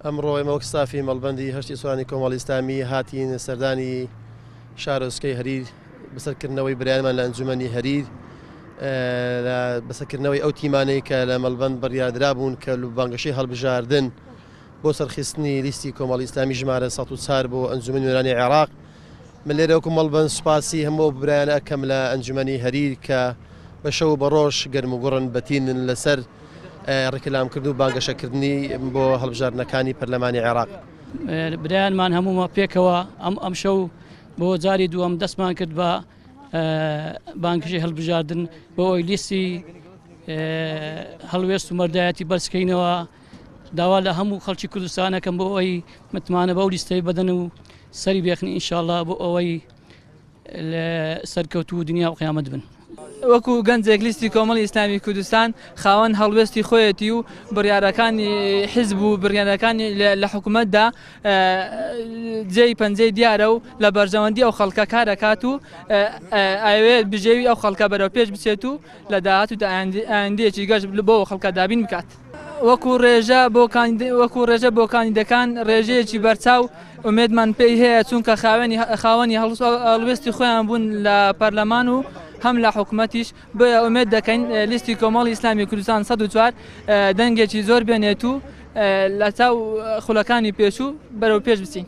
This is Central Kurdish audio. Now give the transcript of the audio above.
ئەمڕۆ ئێمە وەک ستافی مەڵبەندی هەشتی سوڵانی کۆمەڵی ئیسلامی هاتین سەردانی شارۆچکەی هەریر بەسەرکردنەوەی برایانمان لە ئەنجومەنی هەریر بەسەرکردنەوەی ئەو تیمانەی کە لە مەڵبەند بڕیاردرا بوون کە بانگەشەی هەڵبژاردن بۆ سەرخستنی لیستی کۆمەڵی ئیسلامی ژمارە 104 بۆ ئەنجومەنی نوێرانی عێراق. من لێرە وەکو مەڵبەند سوپاسی هەموو برایانە ئەکەم لە ئەنجومەنی هەریر کە بە شەو بە ڕۆژ گەرم و گوڕن بەتینن لەسەر ڕێکلامکردن و بانگەشەکردنی بۆ هەڵبژاردنەکانی پەرلەمانی عێراق. برایانمان هەموومە پێکەوە ئەم شەو بۆ جاری دووەم دەستمان کرد بە بانگشەی هەڵبژاردن بۆ ئەوی لیستی هەڵوێست و مەردایەتی بەرزکەینەوە. داوا لە هەموو خەڵکی کوردستانەکەم بۆ ئەوی متمانە بەو لیستەی بەدەن و سەری بێخنی ئینشاءڵڵا بۆ ئەوەی لە سەرکەوتوو دنیا و قیامەت بن. وەکو گەنجێک لیستی کۆمەڵی ئیسلامی کوردستان خاوەن هەڵوێستی خۆیەتی و بڕیارەکانی حیزب و بڕیارەکانی لە حکوومەتدا جێی پەنجەی دیارە و لە بەرژەوەندی ئەو خەڵکە کارەکات و ئاوێت بژێوی ئەو خەڵکە بەرەو پێش بچێت و لە داهات و ئایندەیەکی گەشت بۆ خەڵکە دابین بکات. وەکو ڕێژە بۆ کاندیدەکان ڕێژەیەکی بەرچاو ئومێدمان پێی هەیە چونکە خاوەنی هەڵوێستی خۆیان بوون لە پەرلەمان و هەم لە حکوومەتیش بۆیە ئومێد دەکەین لیستی کۆمەڵی ئیسلامی کوردستان 104 دەنگێکی زۆر بێنێت و لە چاو خولەکانی پێشوو بەرەو پێش بچین.